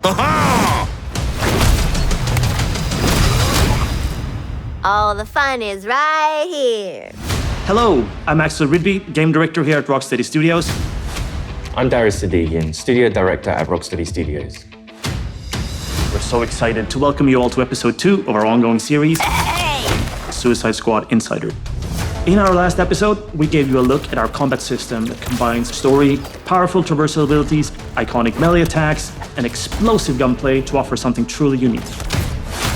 Aha! All the fun is right here. Hello, I'm Axel Rydby, game director here at Rocksteady Studios. I'm Darius Sadigian, studio director at Rocksteady Studios. We're so excited to welcome you all to episode 2 of our ongoing series, Suicide Squad Insider. In our last episode, we gave you a look at our combat system that combines story, powerful traversal abilities, iconic melee attacks, and explosive gunplay to offer something truly unique.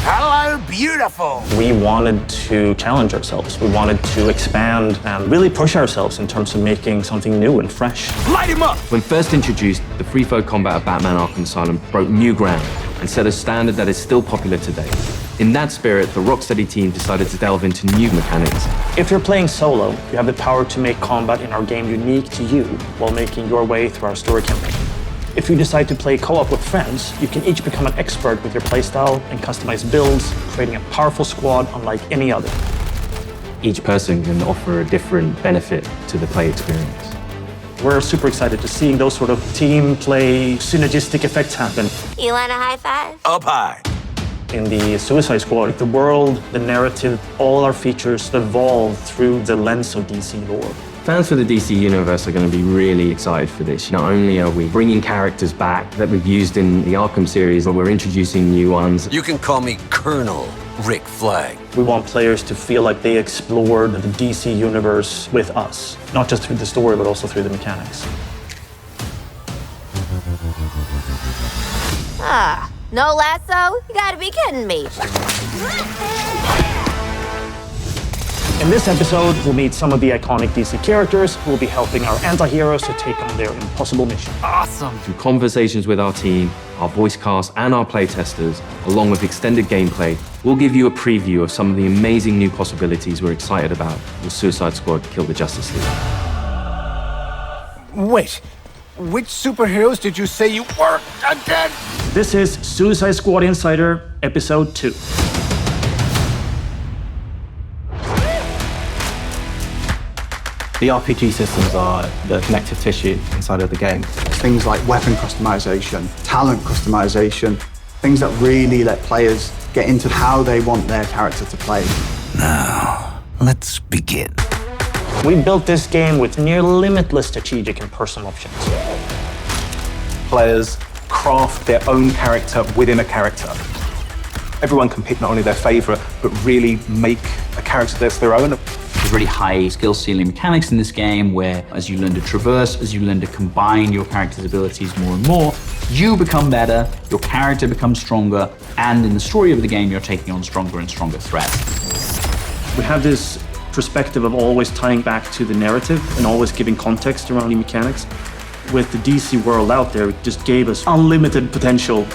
Hello, beautiful! We wanted to challenge ourselves. We wanted to expand and really push ourselves in terms of making something new and fresh. Light him up! When first introduced, the free-flow combat of Batman Arkham Asylum broke new ground and set a standard that is still popular today. In that spirit, the Rocksteady team decided to delve into new mechanics. If you're playing solo, you have the power to make combat in our game unique to you while making your way through our story campaign. If you decide to play co-op with friends, you can each become an expert with your playstyle and customize builds, creating a powerful squad unlike any other. Each person can offer a different benefit to the play experience. We're super excited to see those sort of team play, synergistic effects happen. You want a high five? Up high. In the Suicide Squad, the world, the narrative, all our features evolve through the lens of DC lore. Fans for the DC Universe are going to be really excited for this. Not only are we bringing characters back that we've used in the Arkham series, but we're introducing new ones. You can call me Colonel Rick Flag. We want players to feel like they explored the DC Universe with us, not just through the story, but also through the mechanics. No lasso? You gotta be kidding me. In this episode, we'll meet some of the iconic DC characters who will be helping our anti-heroes to take on their impossible mission. Awesome. Through conversations with our team, our voice cast, and our playtesters, along with extended gameplay, we'll give you a preview of some of the amazing new possibilities we're excited about with Suicide Squad Kill the Justice League. Wait, which superheroes did you say you were again? This is Suicide Squad Insider, Episode 2. The RPG systems are the connective tissue inside of the game. Things like weapon customization, talent customization, things that really let players get into how they want their character to play. Now, let's begin. We built this game with near limitless strategic and personal options. Players craft their own character within a character. Everyone can pick not only their favorite, but really make a character that's their own. There's really high skill ceiling mechanics in this game where as you learn to traverse, as you learn to combine your character's abilities more and more, you become better, your character becomes stronger, and in the story of the game, you're taking on stronger and stronger threats. We have this perspective of always tying back to the narrative and always giving context around the mechanics. With the DC world out there, it just gave us unlimited potential.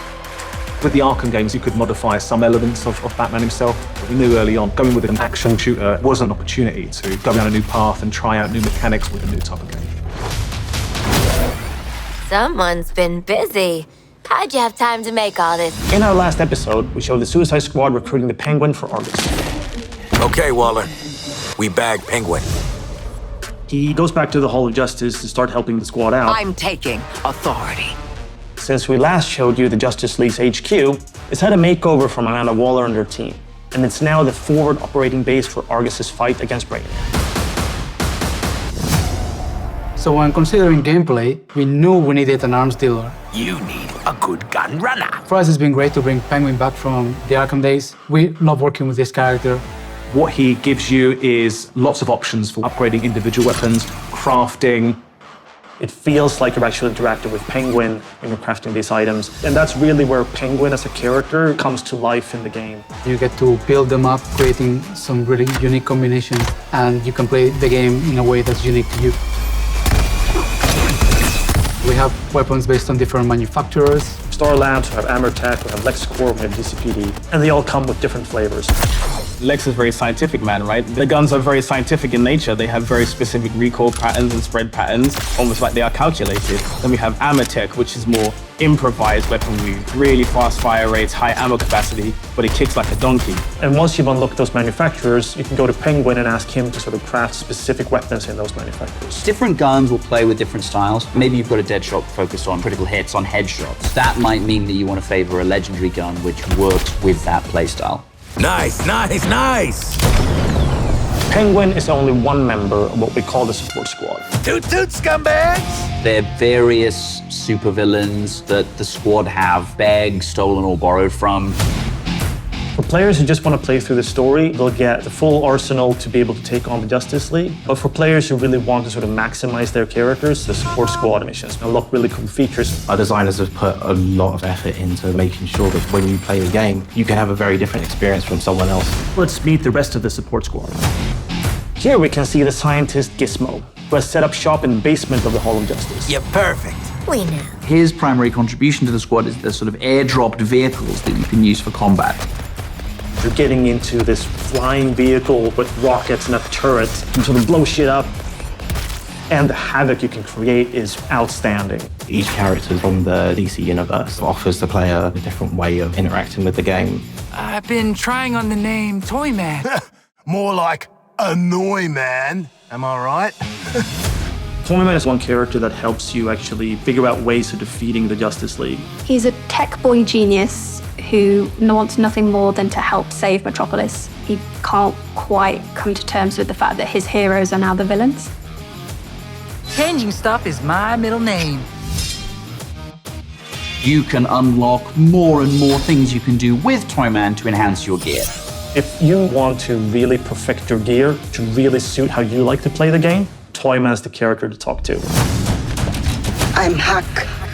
With the Arkham games, you could modify some elements of Batman himself. But we knew early on, going with an action shooter was an opportunity to go down a new path and try out new mechanics with a new type of game. Someone's been busy. How'd you have time to make all this? In our last episode, we showed the Suicide Squad recruiting the Penguin for Argus. Okay, Waller. We bagged Penguin. He goes back to the Hall of Justice to start helping the squad out. I'm taking authority. Since we last showed you the Justice League's HQ, it's had a makeover from Amanda Waller and her team, and it's now the forward operating base for Argus's fight against Brainiac. So when considering gameplay, we knew we needed an arms dealer. You need a good gun runner. For us, it's been great to bring Penguin back from the Arkham days. We love working with this character. What he gives you is lots of options for upgrading individual weapons, crafting. It feels like you're actually interacting with Penguin when you're crafting these items, and that's really where Penguin as a character comes to life in the game. You get to build them up, creating some really unique combinations, and you can play the game in a way that's unique to you. We have weapons based on different manufacturers. Star Labs, we have Amertech, we have LexCorp, we have DCPD, and they all come with different flavors. Lex is very scientific man, right? The guns are very scientific in nature. They have very specific recoil patterns and spread patterns, almost like they are calculated. Then we have Amatech, which is more improvised weaponry, really fast fire rates, high ammo capacity, but it kicks like a donkey. And once you've unlocked those manufacturers, you can go to Penguin and ask him to sort of craft specific weapons in those manufacturers. Different guns will play with different styles. Maybe you've got a Deadshot focused on critical hits, on headshots. That might mean that you want to favor a legendary gun which works with that playstyle. Nice, nice, nice! Penguin is only one member of what we call the support squad. Toot toot, scumbags! There are various supervillains that the squad have begged, stolen, or borrowed from. For players who just want to play through the story, they'll get the full arsenal to be able to take on the Justice League. But for players who really want to sort of maximize their characters, the support squad missions unlock really cool features. Our designers have put a lot of effort into making sure that when you play the game, you can have a very different experience from someone else. Let's meet the rest of the support squad. Here we can see the scientist Gizmo, who has set up shop in the basement of the Hall of Justice. You're perfect. We know. His primary contribution to the squad is the sort of airdropped vehicles that you can use for combat. You're getting into this flying vehicle with rockets and a turret and sort of blow shit up. And the havoc you can create is outstanding. Each character from the DC universe offers the player a different way of interacting with the game. I've been trying on the name Toyman. More like Annoy Man. Am I right? Toyman is one character that helps you actually figure out ways of defeating the Justice League. He's a tech boy genius who wants nothing more than to help save Metropolis. He can't quite come to terms with the fact that his heroes are now the villains. Changing stuff is my middle name. You can unlock more and more things you can do with Toyman to enhance your gear. If you want to really perfect your gear to really suit how you like to play the game, Toyman's the character to talk to. I'm Hack.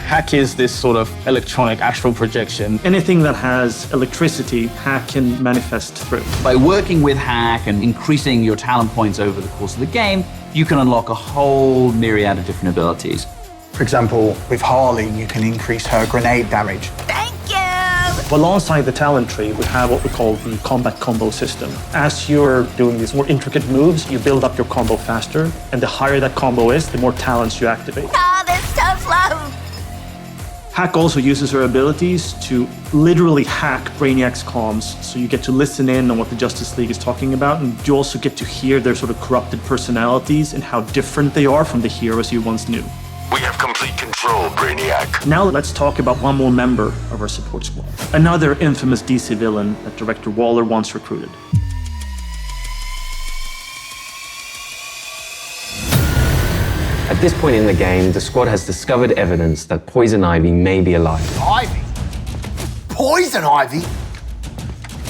Hack is this sort of electronic astral projection. Anything that has electricity, Hack can manifest through. By working with Hack and increasing your talent points over the course of the game, you can unlock a whole myriad of different abilities. For example, with Harley, you can increase her grenade damage. Thank you! Alongside the talent tree, we have what we call the combat combo system. As you're doing these more intricate moves, you build up your combo faster, and the higher that combo is, the more talents you activate. Oh, this tough love! Hack also uses her abilities to literally hack Brainiac's comms, so you get to listen in on what the Justice League is talking about, and you also get to hear their sort of corrupted personalities and how different they are from the heroes you once knew. We have complete control, Brainiac. Now let's talk about one more member of our support squad. Another infamous DC villain that Director Waller once recruited. At this point in the game, the squad has discovered evidence that Poison Ivy may be alive. Ivy? Poison Ivy?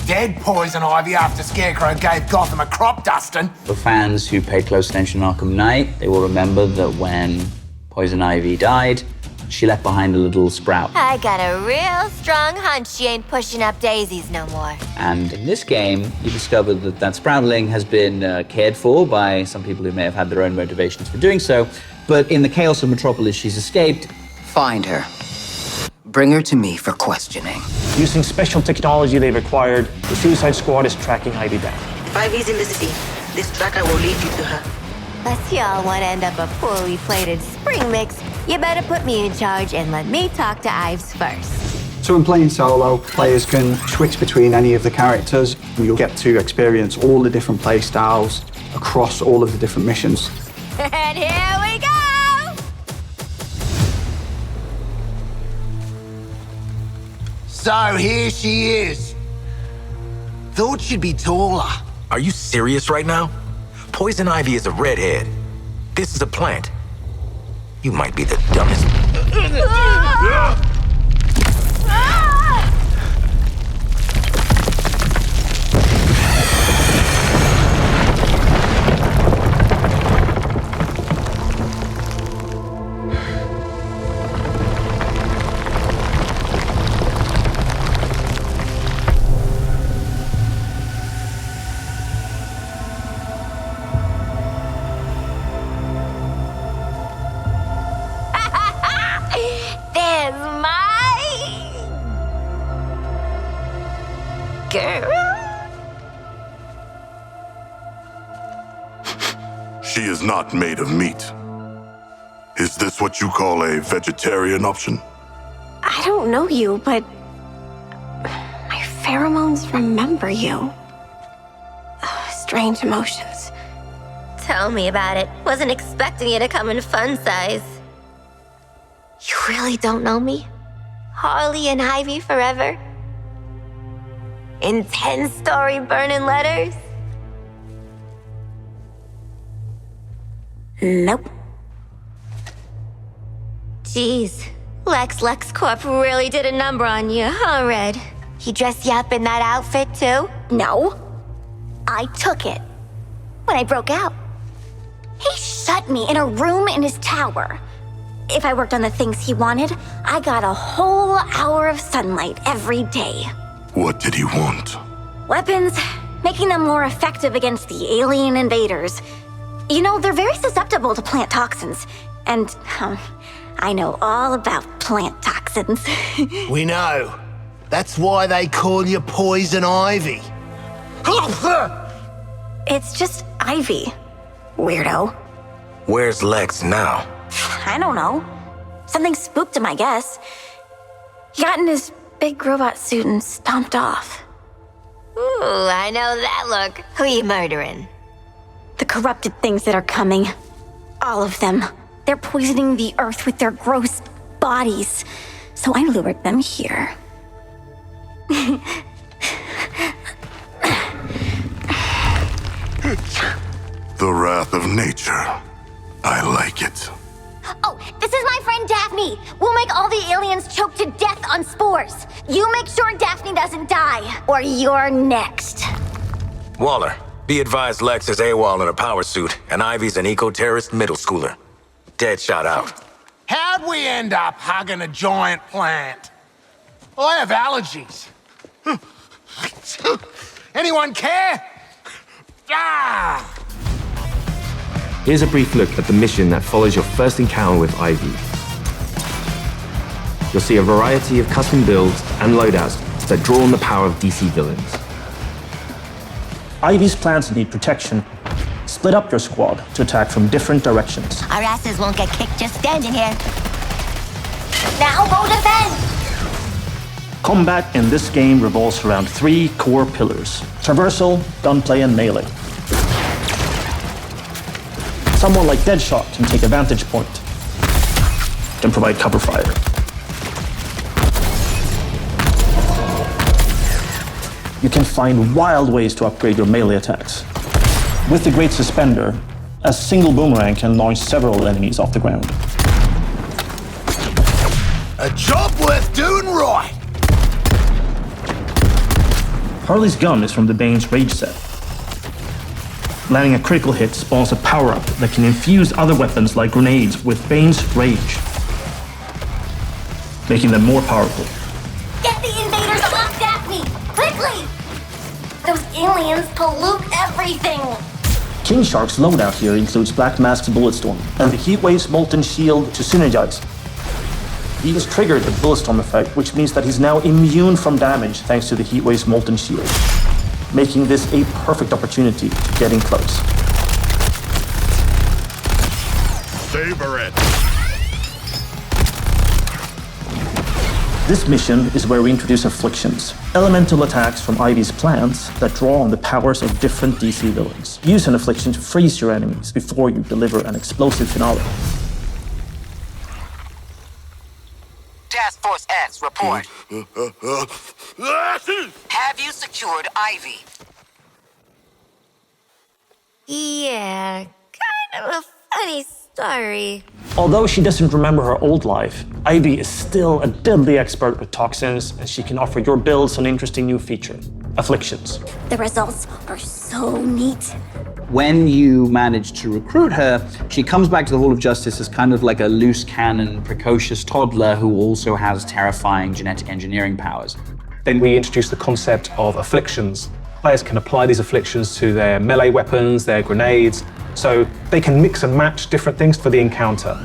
Dead Poison Ivy after Scarecrow gave Gotham a crop dusting. For fans who paid close attention in Arkham Knight, they will remember that when Poison Ivy died, she left behind a little sprout. I got a real strong hunch she ain't pushing up daisies no more. And in this game, you discover that that sproutling has been cared for by some people who may have had their own motivations for doing so. But in the chaos of Metropolis, she's escaped. Find her. Bring her to me for questioning. Using special technology they've acquired, the Suicide Squad is tracking Ivy down. Ivy's in the city. This tracker will lead you to her. Unless y'all want to end up a poorly plated spring mix, you better put me in charge and let me talk to Ives first. So in playing solo, players can switch between any of the characters. You'll get to experience all the different play styles across all of the different missions. And here we go! So here she is. Thought she'd be taller. Are you serious right now? Poison Ivy is a redhead. This is a plant. You might be the dumbest. There's my girl. She is not made of meat. Is this what you call a vegetarian option? I don't know you, but my pheromones remember you. Strange emotions. Tell me about it. Wasn't expecting you to come in fun size. You really don't know me? Harley and Ivy forever? In 10-story burning letters? Nope. Jeez, LexCorp really did a number on you, huh, Red? He dressed you up in that outfit, too? No. I took it. When I broke out. He shut me in a room in his tower. If I worked on the things he wanted, I got a whole hour of sunlight every day. What did he want? Weapons, making them more effective against the alien invaders. You know, they're very susceptible to plant toxins. And I know all about plant toxins. We know. That's why they call you Poison Ivy. It's just Ivy, weirdo. Where's Lex now? I don't know. Something spooked him, I guess. He got in his big robot suit and stomped off. Ooh, I know that look. Who you murdering? The corrupted things that are coming. All of them. They're poisoning the earth with their gross bodies. So I lured them here. The wrath of nature. I like it. Oh, this is my friend Daphne. We'll make all the aliens choke to death on spores. You make sure Daphne doesn't die, or you're next. Waller, be advised Lex is AWOL in a power suit, and Ivy's an eco-terrorist middle schooler. Dead shot out. How'd we end up hugging a giant plant? I have allergies. Anyone care? Ah! Here's a brief look at the mission that follows your first encounter with Ivy. You'll see a variety of custom builds and loadouts that draw on the power of DC villains. Ivy's plans need protection. Split up your squad to attack from different directions. Our asses won't get kicked just standing here. Now go defend! Combat in this game revolves around 3 core pillars: traversal, gunplay, and melee. Someone like Deadshot can take a vantage point, can provide cover fire. You can find wild ways to upgrade your melee attacks. With the Great Suspender, a single boomerang can launch several enemies off the ground. A job worth doing right! Harley's gun is from the Bane's Rage set. Landing a critical hit spawns a power-up that can infuse other weapons like grenades with Bane's Rage, making them more powerful. Get the invaders off Daphne! Quickly! Those aliens pollute everything! King Shark's loadout here includes Black Mask's Bulletstorm and the Heatwave's Molten Shield to synergize. He has triggered the Bulletstorm effect, which means that he's now immune from damage thanks to the Heatwave's Molten Shield, making this a perfect opportunity to get in close. Savor it! This mission is where we introduce Afflictions, elemental attacks from Ivy's plants that draw on the powers of different DC villains. Use an Affliction to freeze your enemies before you deliver an explosive finale. Task Force X, report. Have you secured Ivy? Yeah, kind of a funny story. Although she doesn't remember her old life, Ivy is still a deadly expert with toxins, and she can offer your builds an interesting new feature: Afflictions. The results are so neat. When you manage to recruit her, she comes back to the Hall of Justice as kind of like a loose cannon, precocious toddler who also has terrifying genetic engineering powers. Then we introduce the concept of afflictions. Players can apply these afflictions to their melee weapons, their grenades, so they can mix and match different things for the encounter.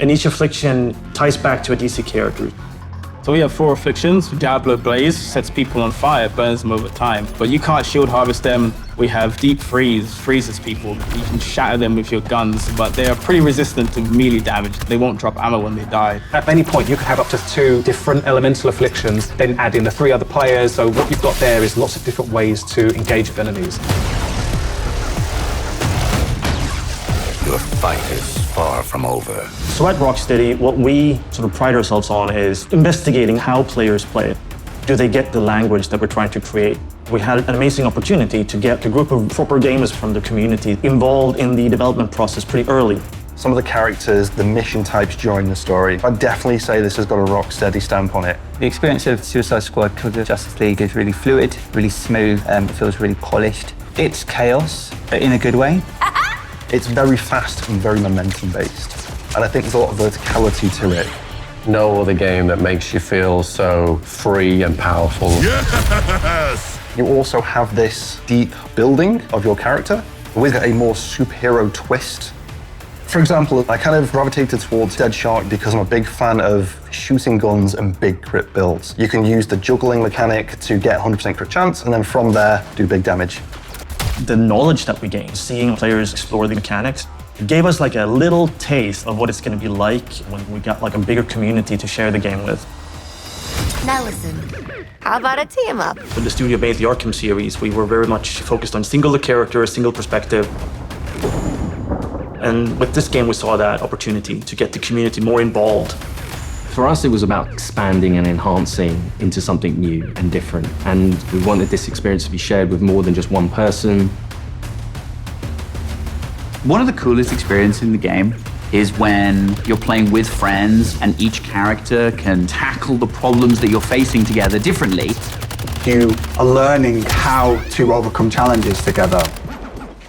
And each affliction ties back to a DC character. So we have 4 afflictions. Diablo Blaze sets people on fire, burns them over time. But you can't shield harvest them. We have Deep Freeze, freezes people. You can shatter them with your guns, but they are pretty resistant to melee damage. They won't drop ammo when they die. At any point, you can have up to 2 different elemental afflictions, then add in the 3 other players. So what you've got there is lots of different ways to engage with enemies. Your fight is far from over. So at Rocksteady, what we sort of pride ourselves on is investigating how players play. Do they get the language that we're trying to create? We had an amazing opportunity to get a group of proper gamers from the community involved in the development process pretty early. Some of the characters, the mission types during the story, I'd definitely say this has got a Rocksteady stamp on it. The experience of Suicide Squad Kill the Justice League is really fluid, really smooth, it feels really polished. It's chaos, but in a good way. It's very fast and very momentum-based, and I think there's a lot of verticality to it. No other game that makes you feel so free and powerful. Yes! You also have this deep building of your character with a more superhero twist. For example, I kind of gravitated towards Dead Shark because I'm a big fan of shooting guns and big crit builds. You can use the juggling mechanic to get 100% crit chance, and then from there, do big damage. The knowledge that we gained, seeing players explore the mechanics, it gave us like a little taste of what it's going to be like when we got like a bigger community to share the game with. Now listen, how about a team up? When the studio made the Arkham series, we were very much focused on single character, single perspective. And with this game, we saw that opportunity to get the community more involved. For us, it was about expanding and enhancing into something new and different. And we wanted this experience to be shared with more than just one person. One of the coolest experiences in the game is when you're playing with friends and each character can tackle the problems that you're facing together differently. You are learning how to overcome challenges together.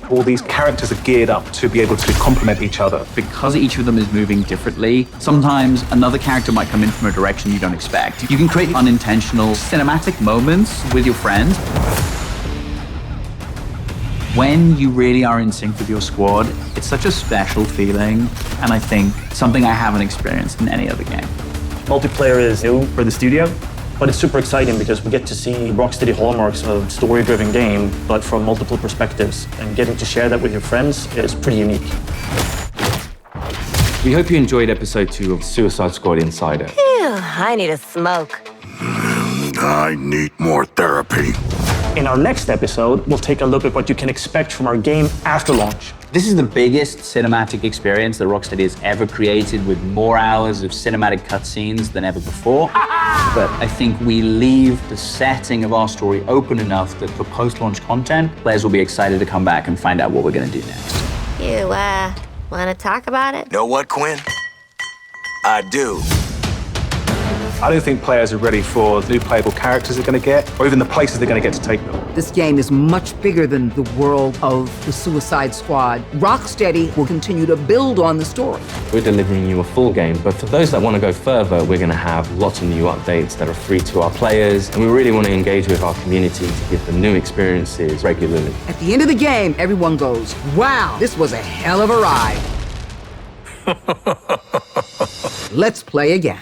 All these characters are geared up to be able to complement each other. Because each of them is moving differently, sometimes another character might come in from a direction you don't expect. You can create unintentional cinematic moments with your friends. When you really are in sync with your squad, it's such a special feeling, and I think something I haven't experienced in any other game. Multiplayer is new for the studio, but it's super exciting because we get to see Rocksteady hallmarks of story-driven game, but from multiple perspectives, and getting to share that with your friends is pretty unique. We hope you enjoyed episode 2 of Suicide Squad Insider. Phew, I need a smoke. I need more therapy. In our next episode, we'll take a look at what you can expect from our game after launch. This is the biggest cinematic experience that Rocksteady has ever created, with more hours of cinematic cutscenes than ever before. But I think we leave the setting of our story open enough that for post-launch content, players will be excited to come back and find out what we're going to do next. You, want to talk about it? Know what, Quinn? I do. I don't think players are ready for the new playable characters they're going to get, or even the places they're going to get to take them. This game is much bigger than the world of the Suicide Squad. Rocksteady will continue to build on the story. We're delivering you a full game, but for those that want to go further, we're going to have lots of new updates that are free to our players, and we really want to engage with our community to give them new experiences regularly. At the end of the game, everyone goes, wow, this was a hell of a ride. Let's play again.